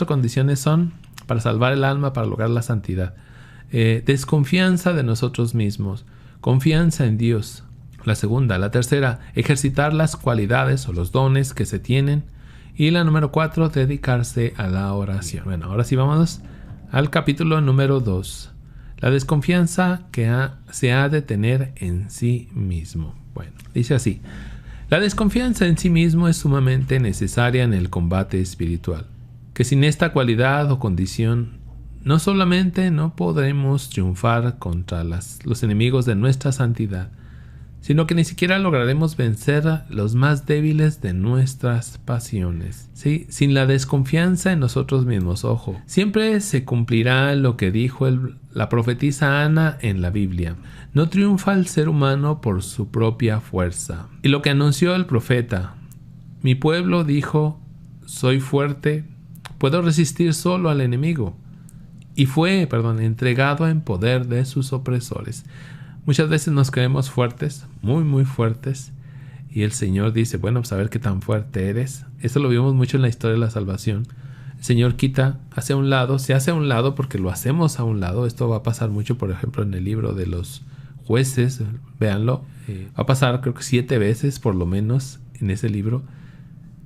condiciones son para salvar el alma, para lograr la santidad. Desconfianza de nosotros mismos, confianza en Dios. La segunda. La tercera, ejercitar las cualidades o los dones que se tienen. Y la número 4, dedicarse a la oración. Bueno, ahora sí vamos al capítulo número 2. La desconfianza que se ha de tener en sí mismo. Bueno, dice así. La desconfianza en sí mismo es sumamente necesaria en el combate espiritual, que sin esta cualidad o condición no solamente no podremos triunfar contra los enemigos de nuestra santidad, sino que ni siquiera lograremos vencer a los más débiles de nuestras pasiones. ¿Sí? Sin la desconfianza en nosotros mismos, ojo, siempre se cumplirá lo que dijo la profetisa Ana en la Biblia. No triunfa el ser humano por su propia fuerza. Y lo que anunció el profeta, mi pueblo dijo, soy fuerte, puedo resistir solo al enemigo. Y fue, entregado en poder de sus opresores. Muchas veces nos creemos fuertes, muy, muy fuertes. Y el Señor dice, bueno, pues a ver qué tan fuerte eres. Eso lo vimos mucho en la historia de la salvación. El Señor quita, hace a un lado, se hace a un lado porque lo hacemos a un lado. Esto va a pasar mucho, por ejemplo, en el libro de los jueces. Véanlo. Va a pasar, creo que 7 veces, por lo menos, en ese libro.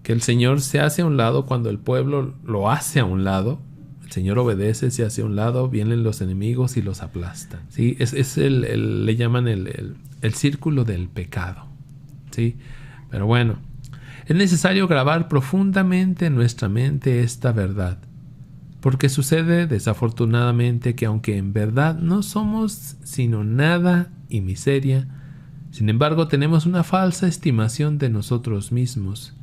Que el Señor se hace a un lado cuando el pueblo lo hace a un lado. El Señor obedece, se hace a un lado, vienen los enemigos y los aplastan. ¿Sí? Le llaman el círculo del pecado. ¿Sí? Pero bueno, es necesario grabar profundamente en nuestra mente esta verdad, porque sucede desafortunadamente que aunque en verdad no somos sino nada y miseria, sin embargo tenemos una falsa estimación de nosotros mismos,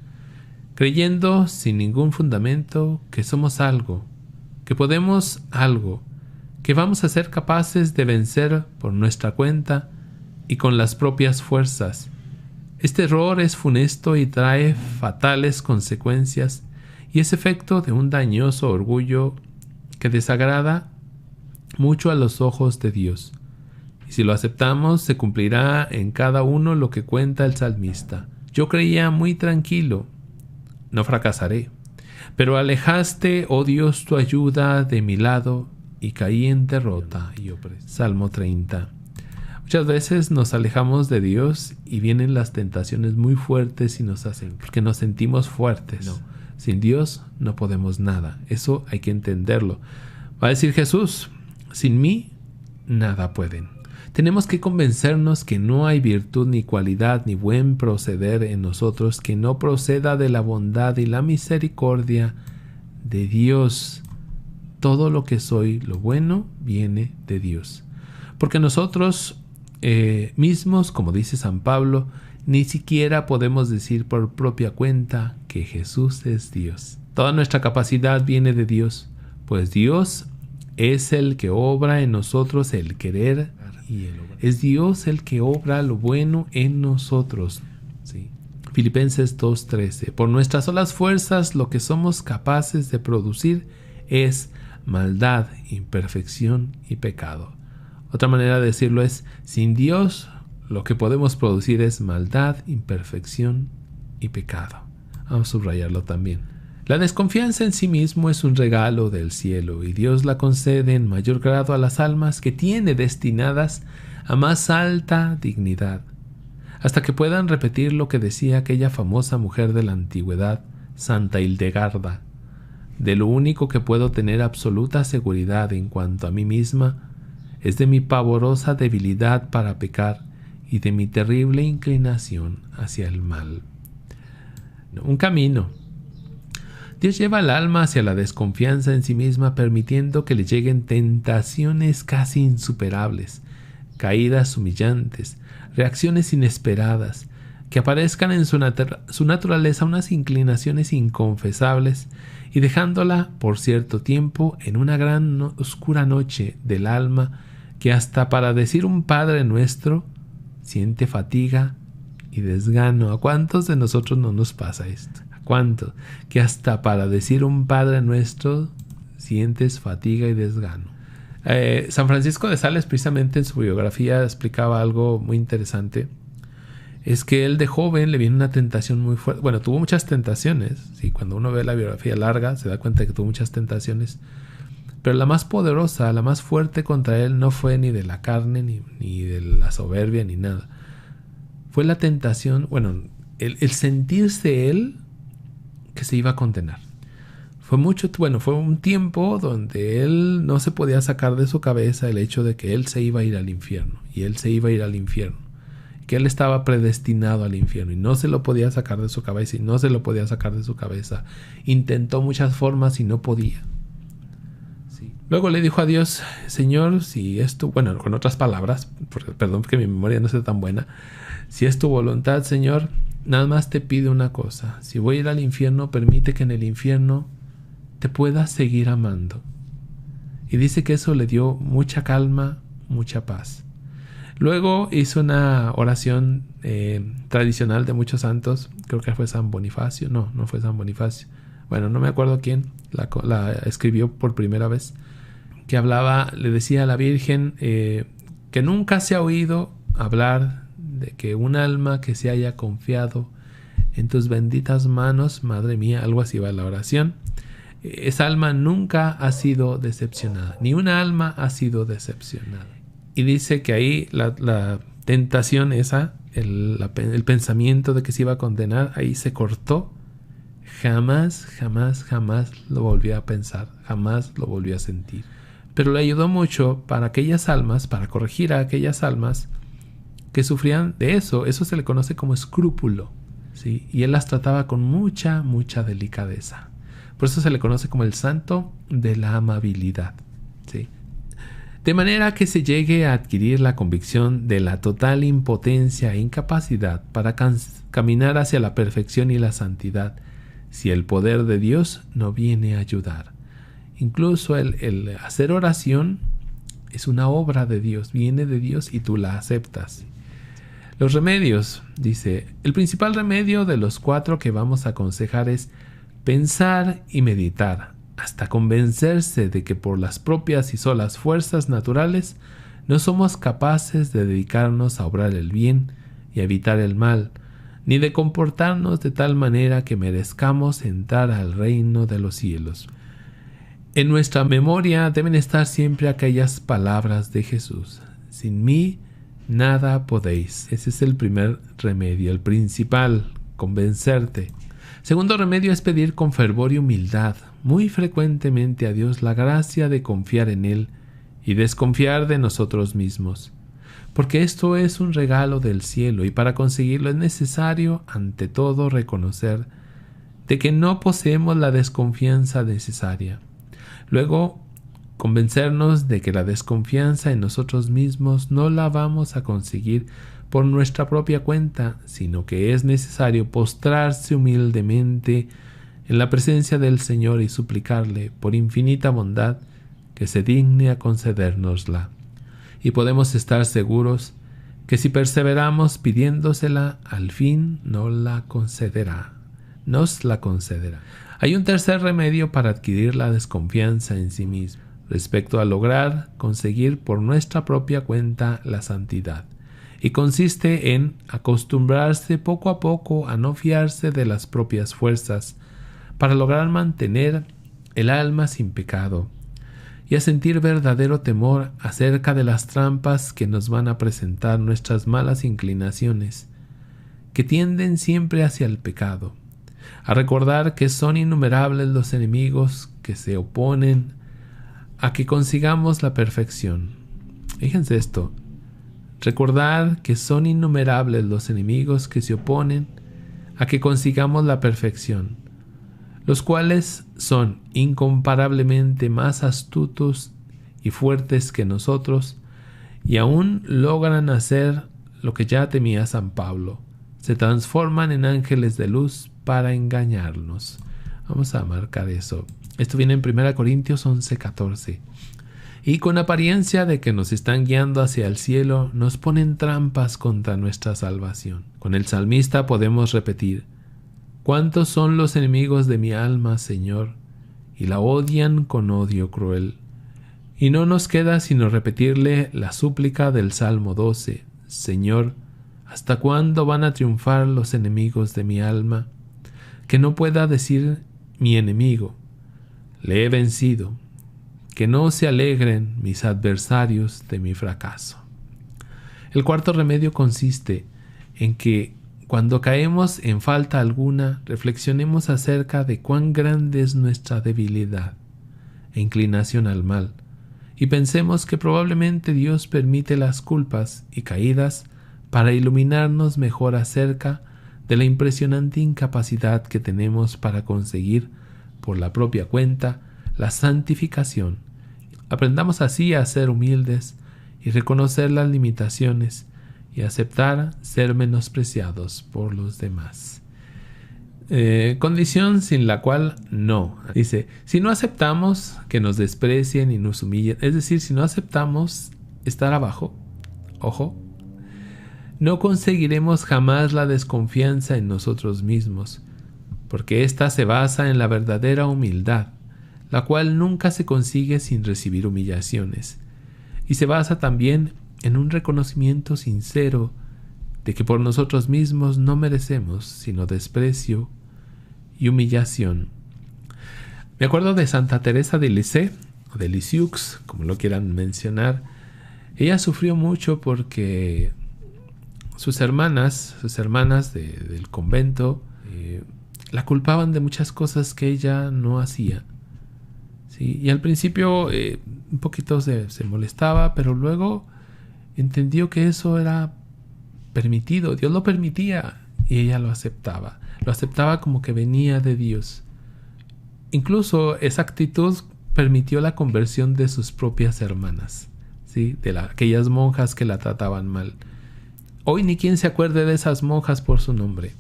creyendo sin ningún fundamento que somos algo, que podemos algo, que vamos a ser capaces de vencer por nuestra cuenta y con las propias fuerzas. Este error es funesto y trae fatales consecuencias y es efecto de un dañoso orgullo que desagrada mucho a los ojos de Dios. Y si lo aceptamos, se cumplirá en cada uno lo que cuenta el salmista. Yo creía muy tranquilo, no fracasaré. Pero alejaste, oh Dios, tu ayuda de mi lado y caí en derrota. Salmo 30. Muchas veces nos alejamos de Dios y vienen las tentaciones muy fuertes y nos hacen, porque nos sentimos fuertes. No, sin Dios no podemos nada. Eso hay que entenderlo. Va a decir Jesús, sin mí nada pueden. Tenemos que convencernos que no hay virtud ni cualidad ni buen proceder en nosotros que no proceda de la bondad y la misericordia de Dios. Todo lo que soy, lo bueno, viene de Dios. Porque nosotros mismos, como dice San Pablo, ni siquiera podemos decir por propia cuenta que Jesús es Dios. Toda nuestra capacidad viene de Dios, pues Dios es el que obra en nosotros el querer y el obrar. Es Dios el que obra lo bueno en nosotros. ¿Sí? Filipenses 2:13. Por nuestras solas fuerzas lo que somos capaces de producir es maldad, imperfección y pecado. Otra manera de decirlo es, sin Dios lo que podemos producir es maldad, imperfección y pecado. Vamos a subrayarlo también. La desconfianza en sí mismo es un regalo del cielo y Dios la concede en mayor grado a las almas que tiene destinadas a más alta dignidad, hasta que puedan repetir lo que decía aquella famosa mujer de la antigüedad, Santa Hildegarda: de lo único que puedo tener absoluta seguridad en cuanto a mí misma es de mi pavorosa debilidad para pecar y de mi terrible inclinación hacia el mal. Un camino. Dios lleva al alma hacia la desconfianza en sí misma, permitiendo que le lleguen tentaciones casi insuperables, caídas humillantes, reacciones inesperadas, que aparezcan en su naturaleza unas inclinaciones inconfesables y dejándola por cierto tiempo en una gran oscura noche del alma que hasta para decir un Padre Nuestro siente fatiga y desgano. ¿A cuántos de nosotros no nos pasa esto? ¿A cuántos? Que hasta para decir un Padre Nuestro sientes fatiga y desgano. San Francisco de Sales, precisamente en su biografía, explicaba algo muy interesante. es que él de joven le viene una tentación muy fuerte. Bueno, tuvo muchas tentaciones. Sí, cuando uno ve la biografía larga se da cuenta de que tuvo muchas tentaciones. Pero la más poderosa, la más fuerte contra él no fue ni de la carne, ni de la soberbia, ni nada. Fue la tentación, bueno, el sentirse él que se iba a condenar. Fue un tiempo donde él no se podía sacar de su cabeza el hecho de que él se iba a ir al infierno. Y él se iba a ir al infierno. Que él estaba predestinado al infierno. Y no se lo podía sacar de su cabeza. Y no se lo podía sacar de su cabeza. Intentó muchas formas y no podía. Sí. Luego le dijo a Dios: Señor, si es tu... Bueno, con otras palabras, perdón que mi memoria no sea tan buena. Si es tu voluntad, Señor, nada más te pido una cosa. Si voy a ir al infierno, permite que en el infierno te puedas seguir amando. Y dice que eso le dio mucha calma, mucha paz. Luego hizo una oración tradicional de muchos santos. Creo que fue San Bonifacio. No fue San Bonifacio. Bueno, no me acuerdo quién la escribió por primera vez. Que hablaba, le decía a la Virgen que nunca se ha oído hablar de que un alma que se haya confiado en tus benditas manos, madre mía, algo así va la oración. Esa alma nunca ha sido decepcionada. Ni una alma ha sido decepcionada. Y dice que ahí la tentación esa, el pensamiento de que se iba a condenar, ahí se cortó. Jamás lo volvió a pensar. Jamás lo volvió a sentir. Pero le ayudó mucho para aquellas almas, para corregir a aquellas almas que sufrían de eso. Eso se le conoce como escrúpulo, ¿sí? Y él las trataba con mucha delicadeza. Por eso se le conoce como el santo de la amabilidad, ¿sí? De manera que se llegue a adquirir la convicción de la total impotencia e incapacidad para caminar hacia la perfección y la santidad si el poder de Dios no viene a ayudar. Incluso el hacer oración es una obra de Dios, viene de Dios y tú la aceptas. Los remedios, dice, el principal remedio de los 4 que vamos a aconsejar es pensar y meditar hasta convencerse de que por las propias y solas fuerzas naturales no somos capaces de dedicarnos a obrar el bien y a evitar el mal, ni de comportarnos de tal manera que merezcamos entrar al reino de los cielos. En nuestra memoria deben estar siempre aquellas palabras de Jesús: sin mí nada podéis. Ese es el primer remedio, el principal, convencerte. Segundo remedio es pedir con fervor y humildad muy frecuentemente a Dios la gracia de confiar en Él y desconfiar de nosotros mismos, porque esto es un regalo del cielo y para conseguirlo es necesario ante todo reconocer de que no poseemos la desconfianza necesaria. Luego, convencernos de que la desconfianza en nosotros mismos no la vamos a conseguir por nuestra propia cuenta, sino que es necesario postrarse humildemente en la presencia del Señor y suplicarle, por infinita bondad, que se digne a concedérnosla. Y podemos estar seguros que si perseveramos pidiéndosela, al fin nos la concederá. Hay un tercer remedio para adquirir la desconfianza en sí mismo, respecto a lograr conseguir por nuestra propia cuenta la santidad. Y consiste en acostumbrarse poco a poco a no fiarse de las propias fuerzas para lograr mantener el alma sin pecado y a sentir verdadero temor acerca de las trampas que nos van a presentar nuestras malas inclinaciones, que tienden siempre hacia el pecado, a recordar que son innumerables los enemigos que se oponen a que consigamos la perfección. Fíjense esto. Recordar que son innumerables los enemigos que se oponen a que consigamos la perfección, los cuales son incomparablemente más astutos y fuertes que nosotros, y aún logran hacer lo que ya temía San Pablo: se transforman en ángeles de luz para engañarnos. Vamos a marcar eso. Esto viene en 1 Corintios 11:14. Y con apariencia de que nos están guiando hacia el cielo, nos ponen trampas contra nuestra salvación. Con el salmista podemos repetir: ¿cuántos son los enemigos de mi alma, Señor? Y la odian con odio cruel. Y no nos queda sino repetirle la súplica del Salmo 12: Señor, ¿Hasta cuándo van a triunfar los enemigos de mi alma? Que no pueda decir mi enemigo, le he vencido. Que no se alegren mis adversarios de mi fracaso. El cuarto remedio consiste en que cuando caemos en falta alguna, reflexionemos acerca de cuán grande es nuestra debilidad e inclinación al mal, y pensemos que probablemente Dios permite las culpas y caídas para iluminarnos mejor acerca de la impresionante incapacidad que tenemos para conseguir, por la propia cuenta, la santificación. Aprendamos así a ser humildes y reconocer las limitaciones y aceptar ser menospreciados por los demás. Condición sin la cual no. Dice, si no aceptamos que nos desprecien y nos humillen, es decir, si no aceptamos estar abajo, ojo, no conseguiremos jamás la desconfianza en nosotros mismos, porque ésta se basa en la verdadera humildad, la cual nunca se consigue sin recibir humillaciones, y se basa también en un reconocimiento sincero de que por nosotros mismos no merecemos sino desprecio y humillación. Me acuerdo de Santa Teresa de Lisieux, o de Lisieux, como lo quieran mencionar. Ella sufrió mucho porque sus hermanas del convento la culpaban de muchas cosas que ella no hacía. ¿Sí? Y al principio un poquito se molestaba, pero luego entendió que eso era permitido, Dios lo permitía y ella lo aceptaba como que venía de Dios. Incluso esa actitud permitió la conversión de sus propias hermanas, ¿sí? Aquellas monjas que la trataban mal. Hoy ni quien se acuerde de esas monjas por su nombre.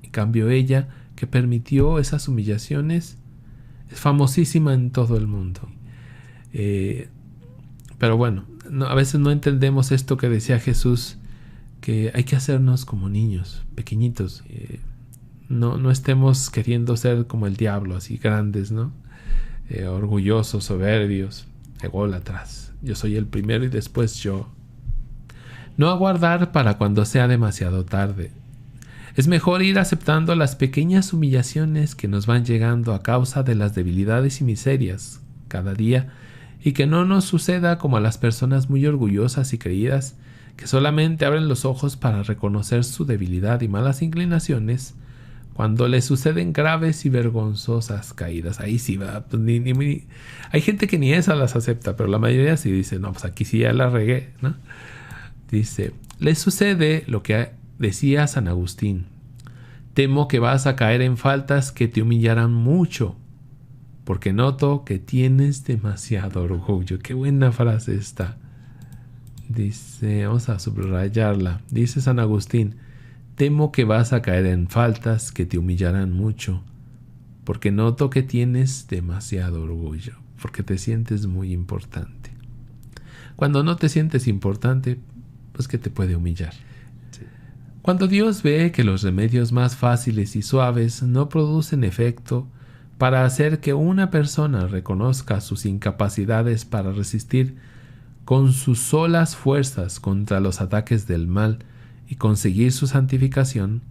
En cambio ella, que permitió esas humillaciones, es famosísima en todo el mundo. Pero bueno, a veces no entendemos esto que decía Jesús, que hay que hacernos como niños, pequeñitos. No estemos queriendo ser como el diablo, así grandes, ¿no? Orgullosos, soberbios, ególatras. Yo soy el primero y después yo. No aguardar para cuando sea demasiado tarde. Es mejor ir aceptando las pequeñas humillaciones que nos van llegando a causa de las debilidades y miserias cada día, y que no nos suceda como a las personas muy orgullosas y creídas que solamente abren los ojos para reconocer su debilidad y malas inclinaciones cuando les suceden graves y vergonzosas caídas. Ahí sí va. Pues hay gente que ni esas las acepta, pero la mayoría sí dice, no, pues aquí sí ya la regué, ¿no? Dice, les sucede lo que decía San Agustín: temo que vas a caer en faltas que te humillarán mucho, porque noto que tienes demasiado orgullo. Qué buena frase esta. Dice, vamos a subrayarla. Dice San Agustín: temo que vas a caer en faltas que te humillarán mucho, porque noto que tienes demasiado orgullo, porque te sientes muy importante. Cuando no te sientes importante, pues que te puede humillar. Sí. Cuando Dios ve que los remedios más fáciles y suaves no producen efecto para hacer que una persona reconozca sus incapacidades para resistir con sus solas fuerzas contra los ataques del mal y conseguir su santificación,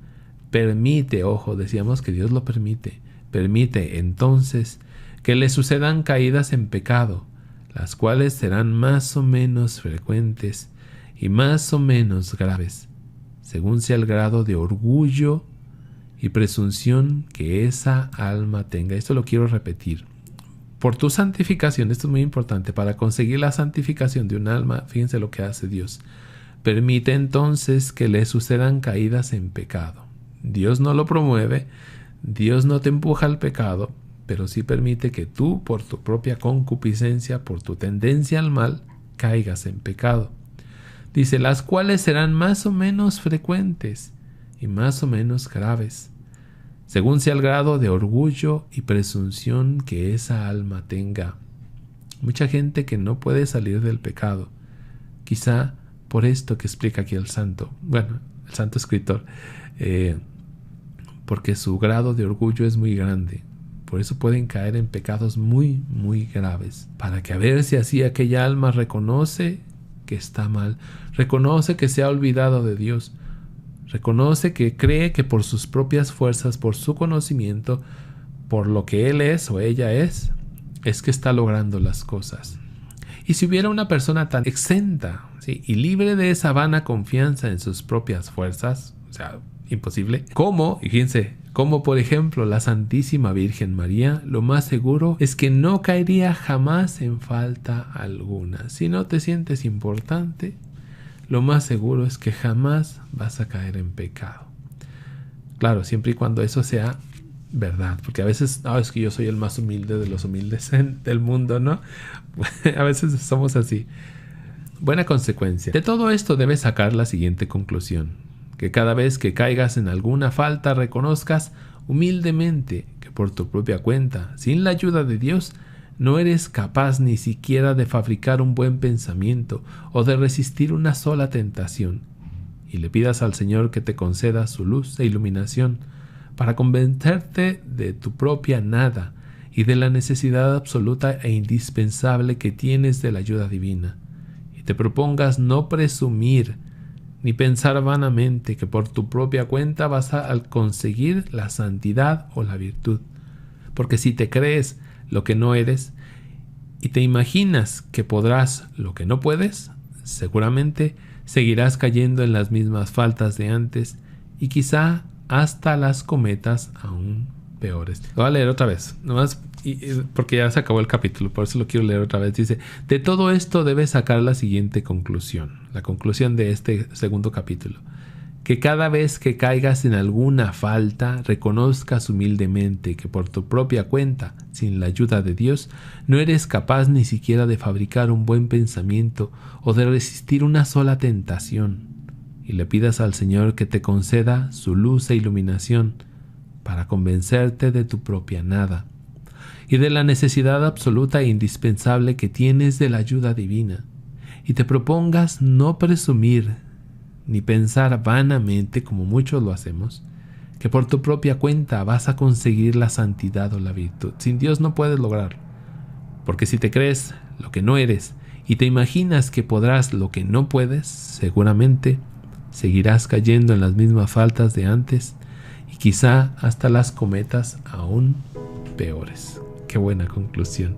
permite, ojo, decíamos que Dios lo permite entonces que le sucedan caídas en pecado, las cuales serán más o menos frecuentes y más o menos graves, según sea el grado de orgullo y presunción que esa alma tenga. Esto lo quiero repetir. Por tu santificación, esto es muy importante, para conseguir la santificación de un alma, fíjense lo que hace Dios. Permite entonces que le sucedan caídas en pecado. Dios no lo promueve, Dios no te empuja al pecado, pero sí permite que tú, por tu propia concupiscencia, por tu tendencia al mal, caigas en pecado. Dice, las cuales serán más o menos frecuentes y más o menos graves, según sea el grado de orgullo y presunción que esa alma tenga. Mucha gente que no puede salir del pecado, quizá por esto que explica aquí el santo escritor, porque su grado de orgullo es muy grande. Por eso pueden caer en pecados muy, muy graves, para que a ver si así aquella alma reconoce que está mal, reconoce que se ha olvidado de Dios, Reconoce que cree que por sus propias fuerzas, por su conocimiento, por lo que él es o ella es que está logrando las cosas. Y si hubiera una persona tan exenta, ¿sí?, y libre de esa vana confianza en sus propias fuerzas, o sea, imposible, como, y fíjense, como por ejemplo la Santísima Virgen María, lo más seguro es que no caería jamás en falta alguna. Si no te sientes importante, lo más seguro es que jamás vas a caer en pecado. Claro, siempre y cuando eso sea verdad, porque a veces, es que yo soy el más humilde de los humildes del mundo, ¿no? A veces somos así. Buena consecuencia. De todo esto debes sacar la siguiente conclusión: que cada vez que caigas en alguna falta, reconozcas humildemente que por tu propia cuenta, sin la ayuda de Dios, no eres capaz ni siquiera de fabricar un buen pensamiento o de resistir una sola tentación, y le pidas al Señor que te conceda su luz e iluminación para convencerte de tu propia nada y de la necesidad absoluta e indispensable que tienes de la ayuda divina, y te propongas no presumir ni pensar vanamente que por tu propia cuenta vas a conseguir la santidad o la virtud, porque si te crees lo que no eres y te imaginas que podrás lo que no puedes, seguramente seguirás cayendo en las mismas faltas de antes y quizá hasta las cometas aún peores. Lo voy a leer otra vez, nomás porque ya se acabó el capítulo, por eso lo quiero leer otra vez. Dice: de todo esto debes sacar la siguiente conclusión, la conclusión de este segundo capítulo: que cada vez que caigas en alguna falta, reconozcas humildemente que por tu propia cuenta, sin la ayuda de Dios, no eres capaz ni siquiera de fabricar un buen pensamiento o de resistir una sola tentación, y le pidas al Señor que te conceda su luz e iluminación para convencerte de tu propia nada y de la necesidad absoluta e indispensable que tienes de la ayuda divina, y te propongas no presumir ni pensar vanamente, como muchos lo hacemos, que por tu propia cuenta vas a conseguir la santidad o la virtud. Sin Dios no puedes lograrlo, porque si te crees lo que no eres y te imaginas que podrás lo que no puedes, seguramente seguirás cayendo en las mismas faltas de antes y quizá hasta las cometas aún peores. Qué buena conclusión.